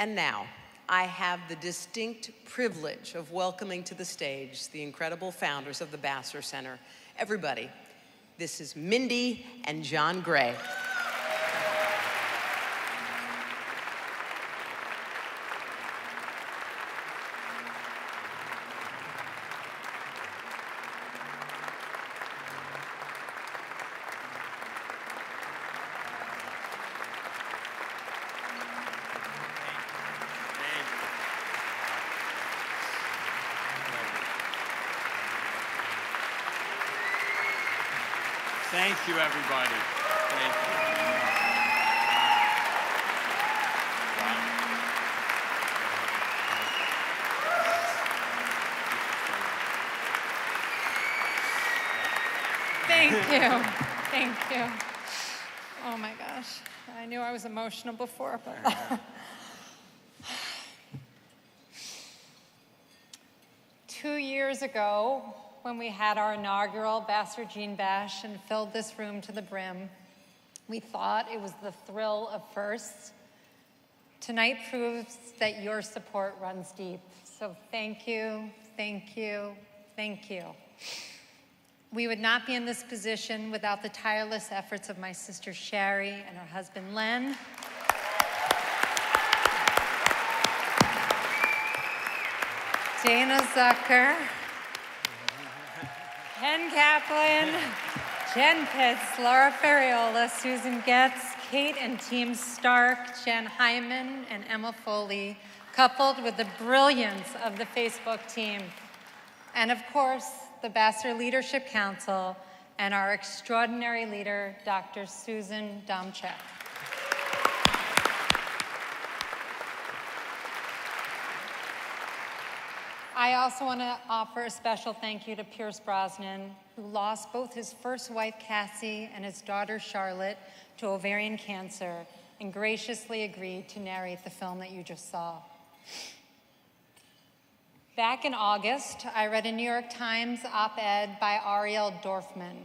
And now, I have the distinct privilege of welcoming to the stage the incredible founders of the Basser Center. Everybody, this is Mindy and John Gray. Thank you, everybody. Thank you. Thank you. Thank you. Oh my gosh. I knew I was emotional before, but 2 years ago, when we had our inaugural Basser Jean Bash and filled this room to the brim, we thought it was the thrill of firsts. Tonight proves that your support runs deep. So thank you, thank you, thank you. We would not be in this position without the tireless efforts of my sister Sherry and her husband Len. Dana Zucker, Ken Kaplan, Jen Pitts, Laura Ferriola, Susan Getz, Kate and Team Stark, Jen Hyman, and Emma Foley, coupled with the brilliance of the Facebook team. And of course, the Basser Leadership Council and our extraordinary leader, Dr. Susan Domchek. I also want to offer a special thank you to Pierce Brosnan, who lost both his first wife, Cassie, and his daughter, Charlotte, to ovarian cancer, and graciously agreed to narrate the film that you just saw. Back in August, I read a New York Times op-ed by Ariel Dorfman.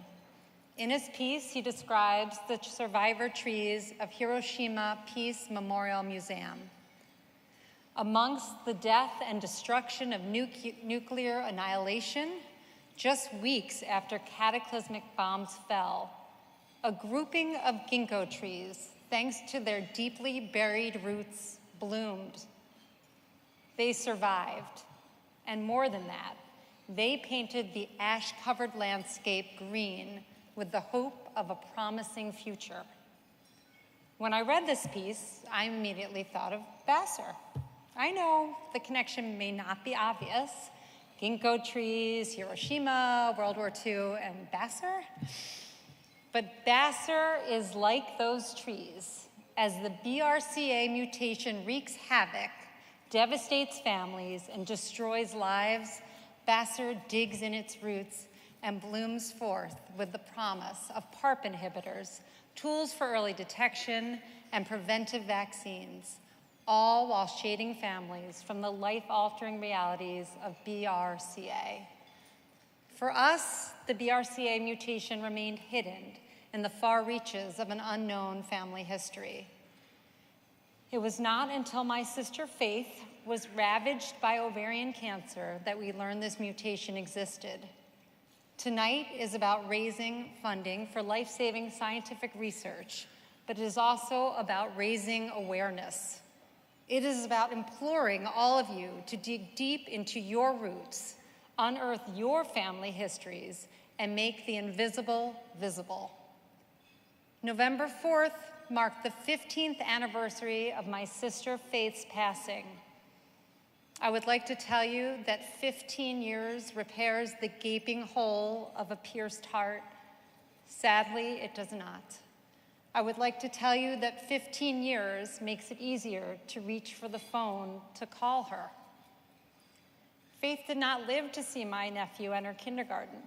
In his piece, he describes the survivor trees of Hiroshima Peace Memorial Museum. Amongst the death and destruction of nuclear annihilation, just weeks after cataclysmic bombs fell, a grouping of ginkgo trees, thanks to their deeply buried roots, bloomed. They survived, and more than that, they painted the ash-covered landscape green with the hope of a promising future. When I read this piece, I immediately thought of Basser. I know the connection may not be obvious. Ginkgo trees, Hiroshima, World War II, and Basser. But Basser is like those trees. As the BRCA mutation wreaks havoc, devastates families, and destroys lives, Basser digs in its roots and blooms forth with the promise of PARP inhibitors, tools for early detection, and preventive vaccines, all while shading families from the life-altering realities of BRCA. For us, the BRCA mutation remained hidden in the far reaches of an unknown family history. It was not until my sister Faith was ravaged by ovarian cancer that we learned this mutation existed. Tonight is about raising funding for life-saving scientific research, but it is also about raising awareness. It is about imploring all of you to dig deep into your roots, unearth your family histories, and make the invisible visible. November 4th marked the 15th anniversary of my sister Faith's passing. I would like to tell you that 15 years repairs the gaping hole of a pierced heart. Sadly, it does not. I would like to tell you that 15 years makes it easier to reach for the phone to call her. Faith did not live to see my nephew enter kindergarten.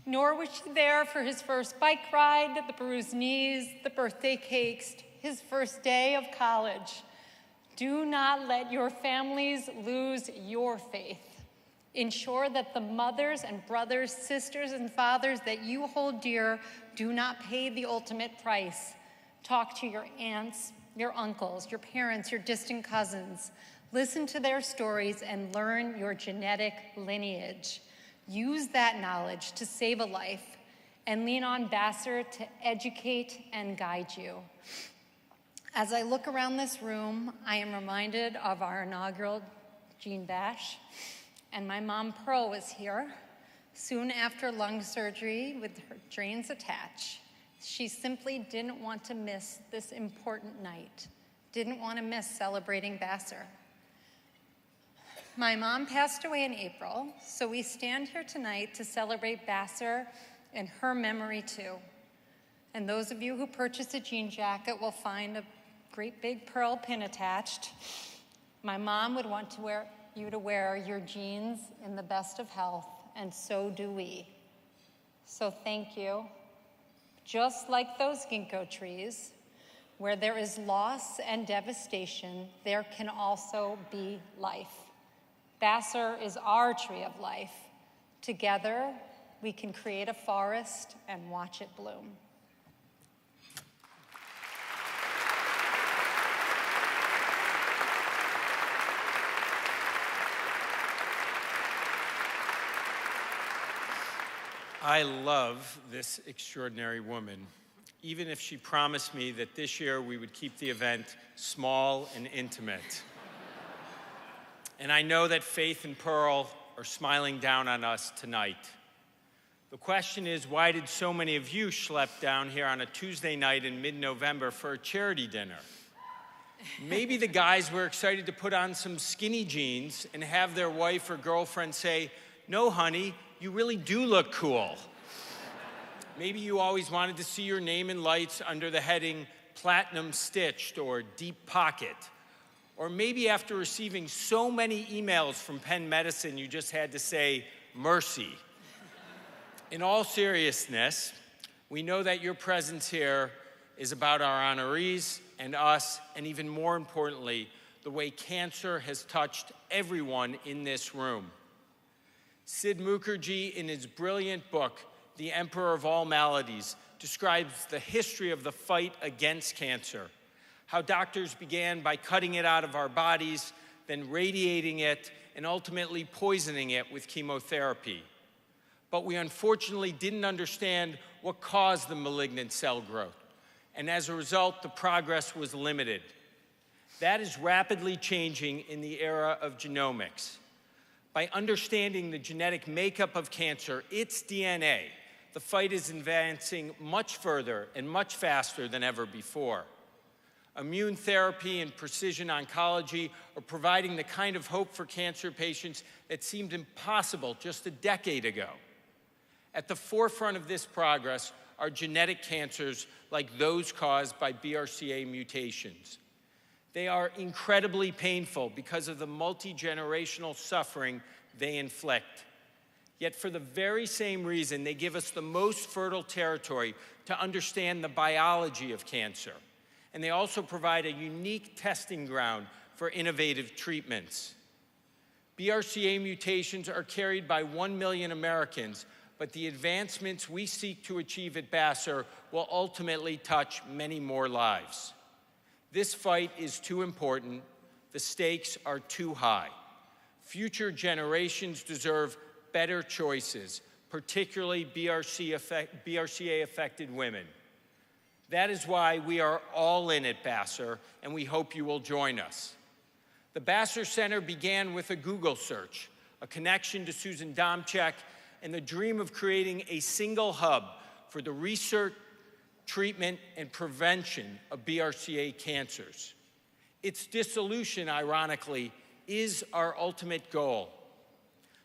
Nor was she there for his first bike ride, the bruised knees, the birthday cakes, his first day of college. Do not let your families lose your faith. Ensure that the mothers and brothers, sisters and fathers that you hold dear do not pay the ultimate price. Talk to your aunts, your uncles, your parents, your distant cousins. Listen to their stories and learn your genetic lineage. Use that knowledge to save a life and lean on Basser to educate and guide you. As I look around this room, I am reminded of our inaugural Gene Bash, and my mom Pearl was here soon after lung surgery with her drains attached. She simply didn't want to miss this important night, didn't want to miss celebrating Basser. My mom passed away in April, so we stand here tonight to celebrate Basser and her memory too. And those of you who purchase a jean jacket will find a great big pearl pin attached. My mom would want you to wear your jeans in the best of health, and so do we. So thank you. Just like those ginkgo trees, where there is loss and devastation, there can also be life. Basser is our tree of life. Together, we can create a forest and watch it bloom. I love this extraordinary woman, even if she promised me that this year we would keep the event small and intimate. And I know that Faith and Pearl are smiling down on us tonight. The question is, why did so many of you schlep down here on a Tuesday night in mid-November for a charity dinner? Maybe the guys were excited to put on some skinny jeans and have their wife or girlfriend say, "No, honey, you really do look cool." Maybe you always wanted to see your name in lights under the heading Platinum Stitched or Deep Pocket. Or maybe after receiving so many emails from Penn Medicine, you just had to say, "Mercy." In all seriousness, we know that your presence here is about our honorees and us, and even more importantly, the way cancer has touched everyone in this room. Sid Mukherjee, in his brilliant book, The Emperor of All Maladies, describes the history of the fight against cancer, how doctors began by cutting it out of our bodies, then radiating it, and ultimately poisoning it with chemotherapy. But we unfortunately didn't understand what caused the malignant cell growth, and as a result, the progress was limited. That is rapidly changing in the era of genomics. By understanding the genetic makeup of cancer, its DNA, the fight is advancing much further and much faster than ever before. Immune therapy and precision oncology are providing the kind of hope for cancer patients that seemed impossible just a decade ago. At the forefront of this progress are genetic cancers like those caused by BRCA mutations. They are incredibly painful because of the multi-generational suffering they inflict. Yet for the very same reason, they give us the most fertile territory to understand the biology of cancer. And they also provide a unique testing ground for innovative treatments. BRCA mutations are carried by 1 million Americans, but the advancements we seek to achieve at Basser will ultimately touch many more lives. This fight is too important. The stakes are too high. Future generations deserve better choices, particularly BRCA-affected women. That is why we are all in at Basser, and we hope you will join us. The Basser Center began with a Google search, a connection to Susan Domchek, and the dream of creating a single hub for the research, treatment, and prevention of BRCA cancers. Its dissolution, ironically, is our ultimate goal.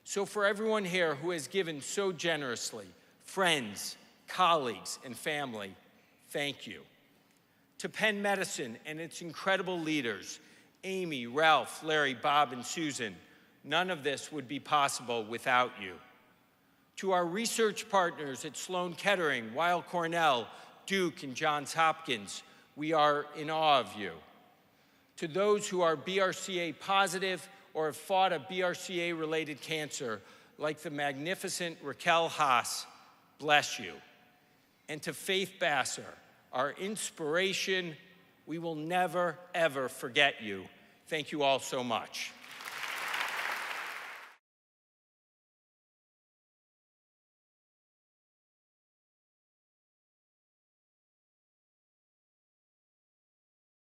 So for everyone here who has given so generously, friends, colleagues, and family, thank you. To Penn Medicine and its incredible leaders, Amy, Ralph, Larry, Bob, and Susan, none of this would be possible without you. To our research partners at Sloan Kettering, Weill Cornell, Duke, and Johns Hopkins, we are in awe of you. To those who are BRCA positive or have fought a BRCA-related cancer, like the magnificent Raquel Haas, bless you. And to Faith Basser, our inspiration, we will never, ever forget you. Thank you all so much.